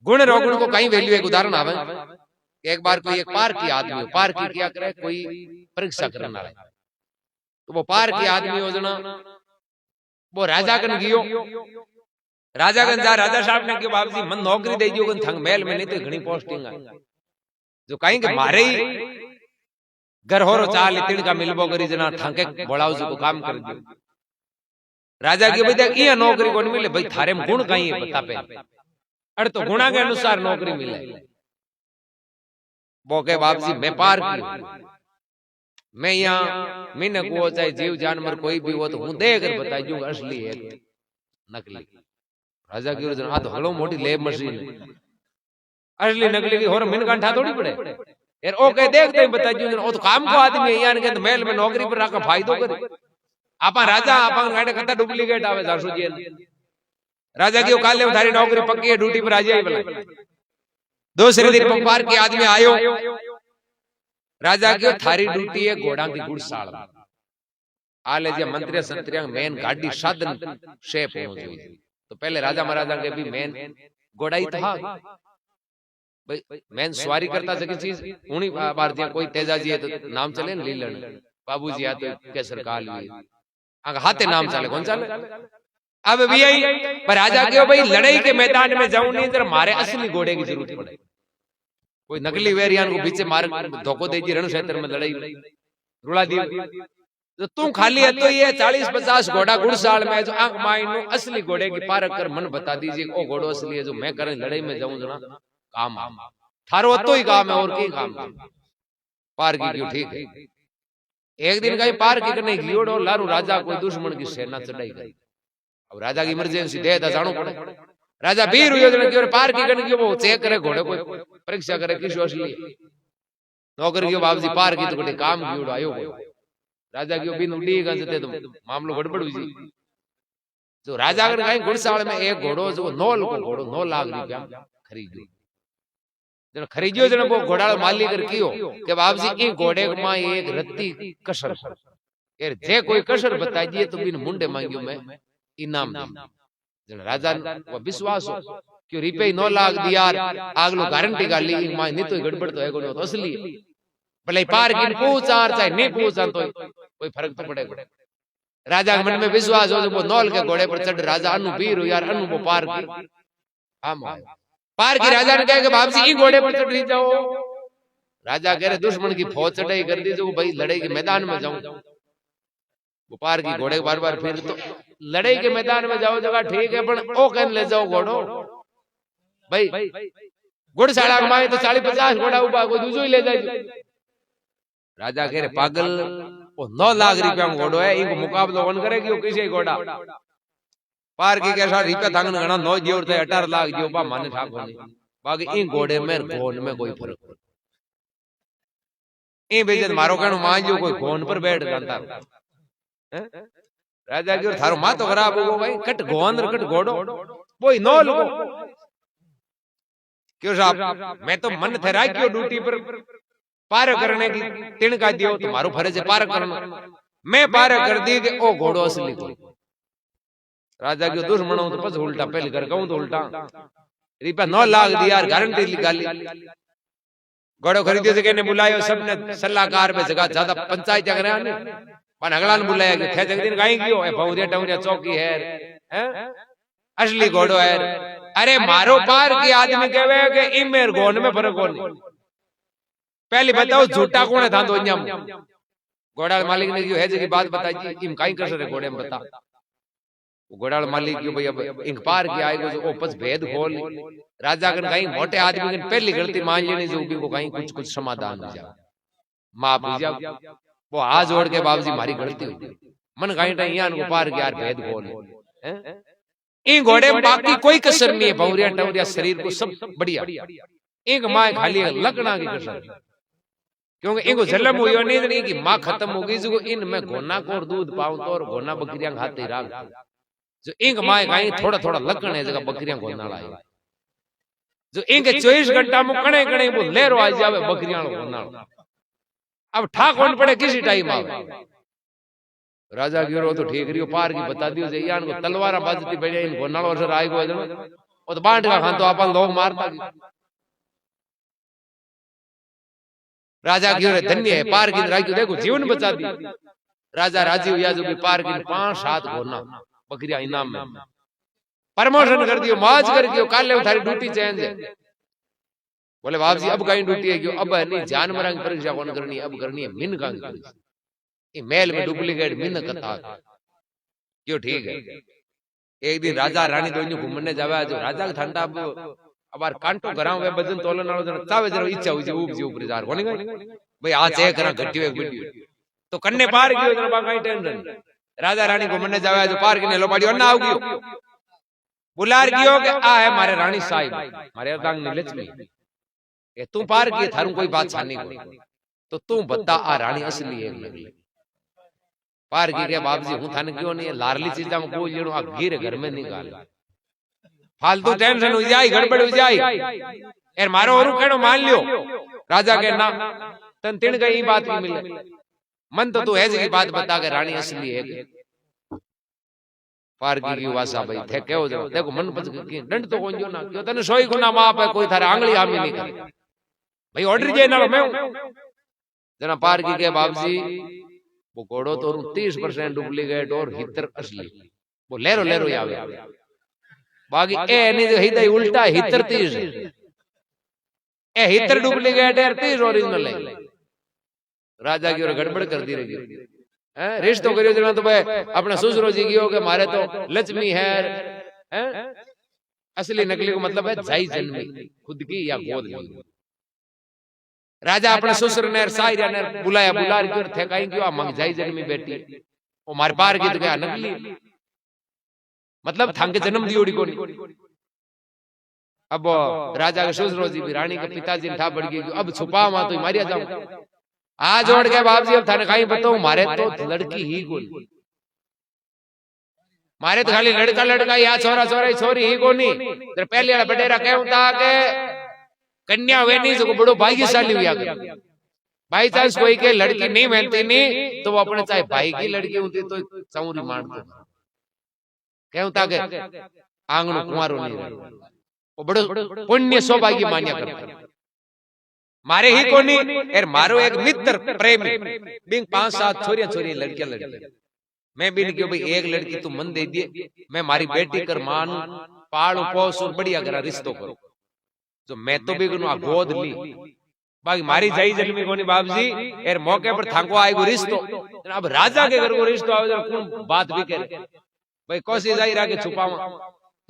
गुण रोगुण को कहीं वैल्यू। एक उदाहरण आवे, एक बार कोई एक पार की आदमी हो, पार की क्या करे, कोई परीक्षा करने वाला, तो वो पार की आदमी हो जना वो राजा कन गयो, राजा कन जा, राजा साहब ने कहो बाप जी मन नौकरी दे दियो, थंग महल में नहीं तो घणी पोस्टिंग है, जो कहीं के मारे ही घर होरो चाल तिड़का मिलबो करी जना थाके बोलाव को काम कर दियो। राजा की भाई देख ये नौकरी कोन मिले, भाई थारे में गुण कहीं है बता पे, अरे तो गुणा के अनुसार नौकरी मिले। वो के बाप जी मैं पार की, मैं यहाँ मैंने को चाहे जीव जानवर कोई भी हो तो हूं देकर बताई दूं असली है नकली। राजा की हाँ तो हलो मोटी लेब मशीन असली नकली की होर मिन कांठा थोड़ी पड़े यार, ओ कह देखते ही बताई दूं ओ तो काम को आदमी है यार के महल में नौकरी पर रखा फायदो करे। आपा राजा आपा गाड़े कता डुप्लीकेट आवे जासू जी राजा की काले थारी नौकरी पक्की है, ड्यूटी पर आ जाए बोला। दूसरे दिन पार के आदमी आयो, राजा की थारी ड्यूटी है घोड़ा की गुड़साल आले जे मंत्री संतरिया मेन गाड़ी साधन शेप होना चाहिए। तो पहले राजा महाराजा के भी मेन घोड़ा ही था भाई, मेन सवारी करता से चीज उन्हीं भारतीय कोई तेजाजी है तो नाम चले न लीलन बाबूजी आ तो केसर काल भी हाथे नाम चले कौन चले। अब भी आई पर राजा के भाई लड़ाई के मैदान में जाऊं नहीं तो मारे असली घोड़े की जरूरत पड़े, कोई नकली वेरियान को पीछे मार धोखो दे दी रण क्षेत्र में लड़ाई रुला दी। तो तू खाली है तो ये 40-50 घोड़ा गुड़साल में जो आंख माइनो असली घोड़े की पारख कर मन बता दीजिए ओ घोड़ो असली है जो मैं करें लड़ाई में जाऊं जना काम थारो तो ही काम है और की काम पार की क्यों ठीक है। एक दिन कहीं पार की करने गियोड़ो लारू राजा कोई दुश्मन की सेना चढ़ाई गई। अब राजा की इमरजेंसी दे जानो पड़े, राजा बीर हुए पार की करने की वो चेक करे घोड़े को परीक्षा करे किस असली नौकर की बाबूजी पार की तो कोई काम गियोड़ो आयो राजा की बिन उड़ी गंजते तो मामलो गड़बड़ हुई जी। जो राजा अगर कहीं घुड़साल में एक घोड़ो जो 9 लाख रुपया खरीदो जन खरीदियो जन वो घोड़ा मालिक कर कियो के बाबूजी ई घोड़े में एक रत्ती कसर यार जे कोई कसर बताई दिए तो बिन मुंडे मांगियो मैं इनाम दे। जन राजा वो विश्वास हो कि रुपये 9 लाख दिया आगलो गारंटी का ली मां नहीं तो गड़बड़ तो है कोई तो असली भले पार की पूछार चाहे नहीं पूछार तो कोई फर्क तो पड़ेगा। राजा के मन में विश्वास हो जो वो 9 के घोड़े पर चढ़ राजा अनु वीर हो यार अनु वो पार की हम पार की राजा ने कहा कि बाबूजी ई घोड़े पर चढ़ जाओ। राजा कह रहे दुश्मन की फौज चढ़ाई कर दी जो भाई लड़ाई के मैदान में जाऊं। वो पार की घोड़े बार बार फिर तो लड़ाई के मैदान में जाओ जगह ठीक है पर ओ कहने ले जाओ घोड़ो भाई घुड़साला माए तो 40-50 घोड़ा उबा कोई दूसरो ही ले जाए। राजा कह रहे पागल वो 9 लाख रुपया में घोड़ो है इनको मुकाबलो कौन करेगी किसी घोड़ा पार की कैसा रुपया थांगन गणा 9 जोर थे 18 लाख जो बा माने ठाको नहीं बाकी इन घोड़े में घोन में कोई फर्क नहीं। ए बेजत मारो कहनो मान जो कोई घोन पर बैठ जाता राजा की थारो मां तो खराब हो भाई कट घोन कट घोड़ो कोई 9 लोगो क्यों साहब मैं तो मन थे राखियो ड्यूटी पर पार करने की तिणका दियो तुम्हारो फर्ज है पार करना मैं पार कर दी कि ओ घोड़ो असली कोई राजा की दुश्मन तो बस उल्टा पहले कर कहूं तो उल्टा रुपया 9 लाख दिया गारंटी निकाली घोड़ो खरीदे से कहने बुलायो सबने सलाहकार पे जगह ज्यादा पंचायत जगह ने पण अगला ने बुलाया कि थे जगदीन काई गयो है भौरिया टौरिया चौकी है हैं असली घोड़ो है। अरे मारो पार की आदमी कहवे कि इमेर घोन में फर्क कोनी पहले बताओ झूठा कौन है था दो इंजम घोड़ा मालिक ने जो है जगह बात बताई जी इम काई कर रहे घोड़े में बता घोड़ा मालिक क्यों भाई अब इंक पार की आएगा जो ओपस भेद खोल राजा कन कहीं मोटे आदमी कन पहली गलती मान लेनी जो भी को कहीं कुछ समाधान हो जाए माफ हो जाए वो हाथ जोड़ के बाबूजी हमारी गलती हुई मन कहीं टाइम यहाँ को पार की यार भेद खोल इन घोड़े में बाकी कोई कसर नहीं है भौरिया टौरिया शरीर को सब बढ़िया एक माँ खाली लकड़ा की कसर क्योंकि इनको जन्म हुई नहीं तो इनकी माँ खत्म हो गई जो इनमें घोना को और दूध पाऊं तो और घोना बकरियां खाते राग जो इंक माए कहीं थोड़ा थोड़ा लकड़ है जगह बकरियां घोना लाए जो इंक 24 घंटा में कणे कणे वो लेरो आ जावे बकरियां घोना अब ठा कौन पड़े किसी टाइम आवे राजा गिरो तो ठीक रियो पार की बता दियो जे यान को तलवार बाजती बढ़िया इन घोनालो असर आएगो वो तो बांट का खान तो अपन लोग मारता भी। राजा की ओर धन्य है पार की राखी देखो जीवन बचा दी। राजा राजीव यादव की पार की 5-7 घोना बकरिया इनाम में प्रमोशन कर दियो मौज कर दियो काले थारी ड्यूटी चेंज है। बोले बाप जी अब कहीं ड्यूटी है क्यों अब नहीं जानवर की परीक्षा कौन करनी है अब करनी है मिन का ये मेल में डुप्लीकेट मिन कथा क्यों ठीक है। एक दिन राजा रानी दोनों घूमने जावे जो राजा का ठंडा अब कांटो घराव वे बजन तोलन वालो जन चावे जरा इच्छा हुई ऊब जी ऊपर जार कोनी भाई आ चेक करा घटियो एक वीडियो तो कन्ने पार गयो जन बा काई टेंशन राजा रानी घूमने जावे जो पार किने लो पाडियो ना आव गयो बुलार गयो के आ है मारे रानी साहिब मारे अर्धांग ने लक्ष्मी ए तू पार की थारू कोई बात छानी को तो तू बता आ रानी असली है नकली पार की के बाप जी हूं थाने क्यों नहीं लारली चीजा में कोई लेनो आ गिर घर में निकाल फालतू टेंशन हो जाए गड़बड़ हो जाए यार मारो और केड़ो मान लियो राजा के ना तन तिण गई बात की मिले मन तो तू है जी की बात बता के रानी असली है पार की वासा भाई थे केव जो देखो मन पच की दंड तो कोन जो ना क्यों तने सोई गुना माप है कोई थारे आंगली हामी नहीं करे भाई ऑर्डर जे ना मैं जना पार की के बाप जी वो घोड़ो तो 30% डुप्लीकेट और हितर असली वो लेरो लेरो आवे बाकी ए नहीं जो हित उल्टा हितर 30 ए हितर डुप्लीकेट है 30 ओरिजिनल है राजा की और गड़बड़ कर दी रही हैं रिश्तो करियो जना तो भाई अपना ससुरो जी की हो के मारे तो लक्ष्मी है हैं असली नकली को मतलब है जाई जन्मी खुद की या गोद ली राजा अपने ससुर ने साहिरा ने बुलाया बुलार की थे कहीं क्यों मंग जाई जन्मी बेटी वो मार पार की तो क्या नकली मतलब थांके जन्म दियोड़ी को अब राजा के ससुरो जी भी रानी के पिताजी ने ठा पड़ गई अब छुपा वहां तो मारिया जाऊं आ जोड़ के बाप जी अब थाने कहीं बताऊं मारे तो लड़की ही कोई मारे तो खाली लड़का लड़का या छोरा छोरा छोरी ही कोनी तेरे पहले वाला बडेरा कहूं था के कन्या वेनी जो बड़ो भाग्यशाली हुआ कर भाई चांस कोई के लड़की नहीं मेहनती नहीं तो वो अपने चाहे भाई की लड़की होती तो चौरी मारते कहूं था के आंगनो कुंवारो नहीं रहे वो बड़ो पुण्य सौभाग्य मान्या करता मारे ही कोनी यार मारो एक मित्र प्रेमी बिंग 5-7 छोरियां छोरी लड़कियां लड़की मैं भी नहीं क्यों भाई एक लड़की तू मन दे दिए मैं मारी बेटी कर मान पाल पोस और बढ़िया करा रिश्तो करो जो मैं तो भी गुनो गोद ली बाकी मारी जाई जन्मी कोनी बाप जी यार मौके पर थाको आएगो रिश्तो अब राजा के घर को रिश्तो आवे जरा कौन बात भी करे भाई कोसी जाई रहा के छुपावा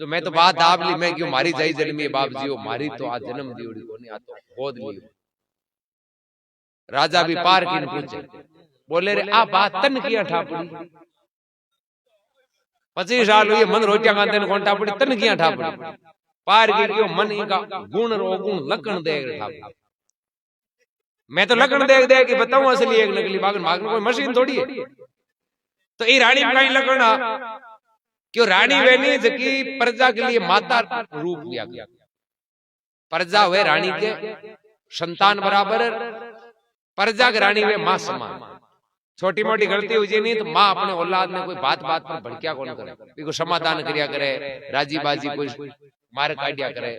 जो मैं तो बात आप ली मैं क्यों मारी जाई जन्मी बाप जी वो मारी तो आ जन्म दियोड़ी कोनी आ तो गोद ली राजा भी पार की पूछे बोले रे आ बात तन किया ठापड़ी 25 साल हुई मन रोटियां खाते ने कौन ठापड़ी तन किया ठापड़ी पार की क्यों मन इनका गुण रो गुण लकण दे ठापड़ी मैं तो लकण देख दे कि बताऊं असली एक नकली बागन मागन कोई मशीन थोड़ी है तो ये रानी में कहीं लकड़ा क्यों रानी वेनी जकी प्रजा के लिए माता रूप लिया गया प्रजा हुए रानी के संतान बराबर प्रजा के रानी वे मां समान छोटी मोटी गलती हुई नहीं तो मां अपने औलाद ने कोई बात बात पर भड़किया कौन करे कोई समाधान करिया करे राजी बाजी कोई मार काटिया करे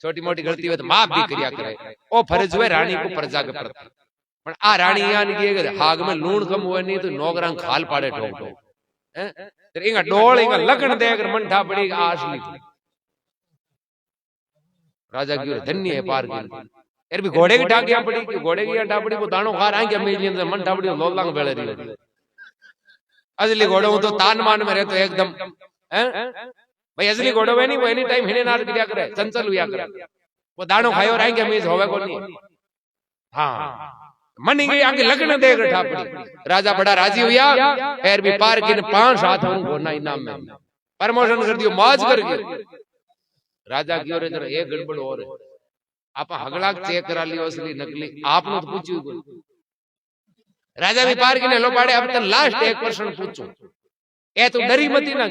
छोटी मोटी गलती हो तो मां भी करिया करे ओ फर्ज हुए रानी को प्रजा के प्रति पर आ रानी यानी कि हाग में लूण कम हुए नहीं तो नौकरां खाल पाड़े ठोक ठोक हैं तो इंगा डोल इंगा लगन दे अगर मन ठा पड़ी आसली राजा की धन्य है पार की यार भी घोड़े की ठाकियां पड़ी कि घोड़े की ठापड़ी को दाणो खा रहा है मिलियन से मन ठापड़ी लोलांग बेले रही असली घोड़ो तो तान मान में रहे तो एकदम हैं भाई असली घोड़ो है नहीं वो एनी टाइम हिने नार किया करे चंचल हुआ करे वो दाणो खायो रहा है मीज होवे कोनी हां मन ही आगे लगन दे ठापड़ी राजा बड़ा राजी हुआ फिर भी पार की 5 हाथ हूं घोना इनाम में प्रमोशन कर दियो मौज करके राजा की ओर इधर एक गड़बड़ और है आप हगला चेक करा लियो असली नकली आपने तो पूछ्યું राजा भी पार की लो पाड़े अब तो लास्ट एक प्रश्न पूछूं ए तू डरी मती ना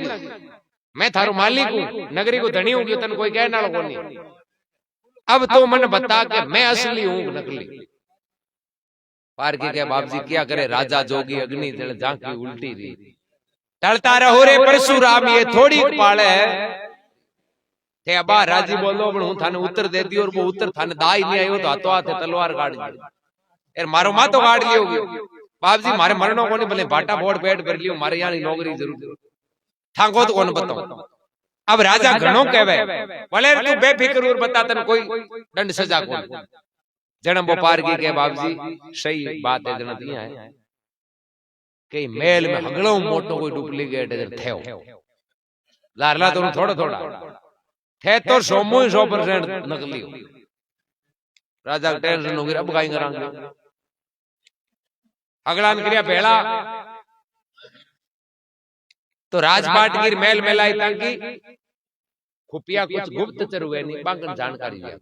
मैं थारो मालिक हूं नगरी को धनी हूं कि तन कोई कहना लोगो नहीं अब तो मन बता के मैं असली हूं नकली पार की के बाप जी क्या करे राजा जोगी अग्नि जल झांकी उल्टी रही टलता रहो रे परशुराम ये थोड़ी पाले थे अबा राजी बोलो पण हूं थाने उत्तर दे दी और वो उत्तर थाने दाई नहीं आयो तो हाथों हाथ तलवार काट दी यार मारो मातो काट लियो बाप जी मारे मरनो कोनी भले भाटा बोर्ड पेट भर लियो मारे यानी नौकरी जरूर थांगो तो कोन बताओ अब राजा घणो कहवे भले तू बेफिक्र और बता तन कोई दंड सजा कोन जन्म वो पार की के बाप जी सही बात है जन दिया है के मेल में हगड़ो मोटो कोई डुप्लीकेट थयो लारला तो थोड़ा थोड़ा थे तो 100% नकली हो राजा टेंशन हो गई अब काई करांगे अगला क्रिया पहला तो राजपाट की मेल मेलाई ताकि खुफिया कुछ गुप्तचर हुए नहीं बांकन जानकारी लिया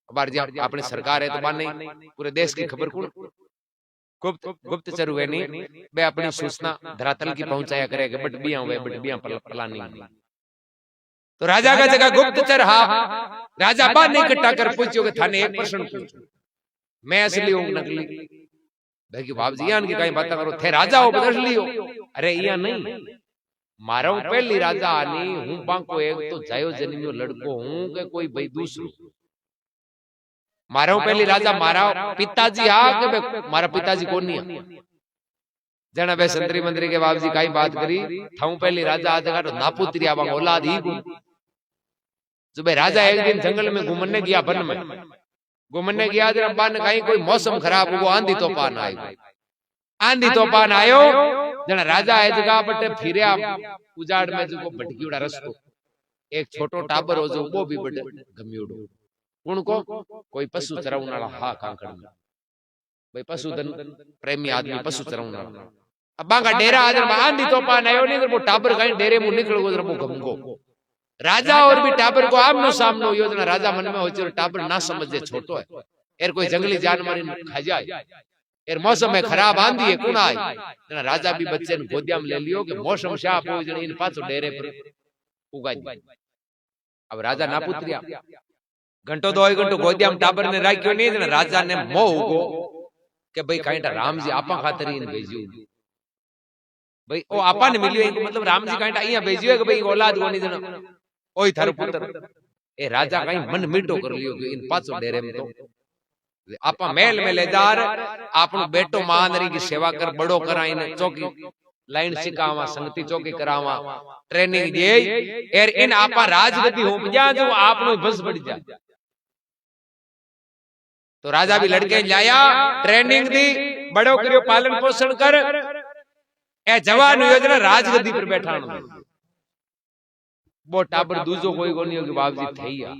बार जी अपने सरकार है तो बान नहीं पूरे देश की खबर कौन गुप्तचर हुए नहीं वे अपनी सूचना धरातल की पहुंचाया करेगा बटबियां प्लानिंग तो राजा का जगह गुप्तचर हा राजा बार नहीं इकट्ठा कर पूछो कि थाने एक प्रश्न पूछो मैं असली हूं नकली भाई बाप जी यान की कहीं बात करो थे राजा हो असली हो अरे या नहीं मारो पहली राजा आनी हूं बांको एक तो जायो जन्मियो लड़को हूं के कोई भाई दूसरो मारो पहली राजा मारा पिताजी हा के मारा पिताजी कौन नहीं जना बे संतरी मंत्री के बाप जी कई बात करी थाऊ पहली राजा आज का तो नापुत्री आवा औलाद ही जो बे राजा एक दिन जंगल में घूमने गया वन में घूमने गया जरा बान कहीं कोई मौसम खराब हुआ आंधी तूफान आयो आंधी तूफान आयो जना राजा है जगह बटे फिरया उजाड़ में जो भटकीड़ा रस्तो एक छोटो टाबर हो जो वो भी बटे गम्यूड़ो उनको कोई पशु चरावने वाला हा कांकड़ में भाई पशुधन प्रेमी आदमी पशु चरावने वाला अब बांगा डेरा आदर आंधी तूफान आयो नहीं वो टाबर कहीं डेरे मुंह निकल गो वो गमको राजा और भी टाबर को आमनो सामनो योजना राजा मन में हो चलो टाबर ना समझे छोटो है एर कोई जंगली जानवर खा जाए एर मौसम में खराब आंधी है कुना आई राजा भी बच्चे ने गोदिया में ले लियो कि मौसम शाप हो जने इन पाछो डेरे पर उगाई अब राजा ना पुत्रिया घंटो 2 घंटो गोदिया में टाबर ने राख्यो नहीं जने राजा ने मोह उगो के भाई काईटा राम जी आपा खातर इन भेजियो भाई ओ आपा ने मिलियो मतलब राम जी काईटा અહીંયા भेजियो है कि भाई औलाद कोनी जने ओई थारो पुत्र ए राजा कहीं मन मीठो कर लियो कि इन पाछो डेरे में तो आपा मेल में ले जार आपनो बेटो मानरी की सेवा कर बड़ो कराइन चौकी लाइन सिखावा संगति चौकी करावा ट्रेनिंग दे एर इन आपा राजगद्दी हो जा जो आपनो बस बढ़ जा तो राजा भी लड़के लाया ट्रेनिंग दी बड़ो करियो पालन पोषण कर ए जवान योजना राजगद्दी पर बैठानो वो टाबर दूजो कोई कोनी होगी बाप जी थैया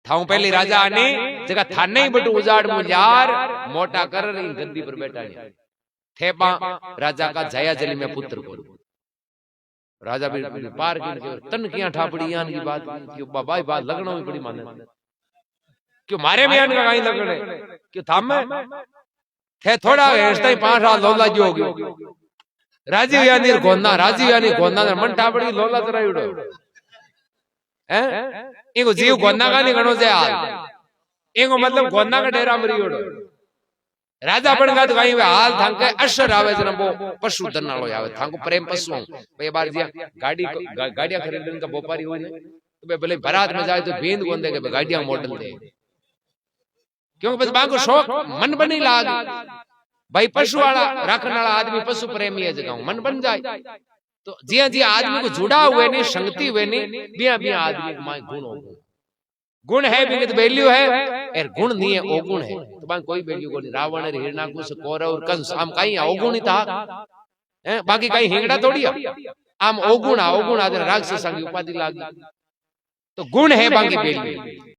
थाऊ पहली राजा आने जगह थाने ही बटू उजाड़ मुजार मोटा कर रही गद्दी पर बैठा थे राजा का जया जली में पुत्र को राजा भी पार की तन किया ठापड़ी यान की बात क्यों बाबा बात लगना भी बड़ी माने क्यों मारे में यान का कहीं लगने क्यों थाम में थे थोड़ा हेस्ता ही 5 साल लोला जो हो गयो राजीव यानी गोंदा मन ठापड़ी लोला करायुडो हैं इको जीव गोंदा का नहीं गणो से हाल इको मतलब गोंदा का डेरा मरियोडो राजा बन गया तो कहीं वे हाल थांग के अशर आवे जन वो पशुधन नालो आवे थांग को प्रेम पशु भाई बार जी गाड़ियां खरीदने का व्यापारी होय ने तो बे भले बारात में जाए तो भेंद गोंदे के गाड़ियां मॉडल दे क्योंकि बस बाको शौक मन बनी लाग भाई पशु वाला रखने वाला आदमी पशु प्रेमी है जगह मन बन जाए तो जिया जिया आदमी को जुड़ा हुए नहीं संगति हुए नहीं बिया बिया आदमी को मां गुण हो गुण है भी तो वैल्यू है और गुण नहीं है ओ गुण है तो बाकी कोई वैल्यू को नहीं रावण हिरणाकुश कौरव कंस आम कहीं अवगुण ही था बाकी कहीं हिंगड़ा थोड़ी आम अवगुण आदर राक्षस की उपाधि लागी तो गुण है बाकी वैल्यू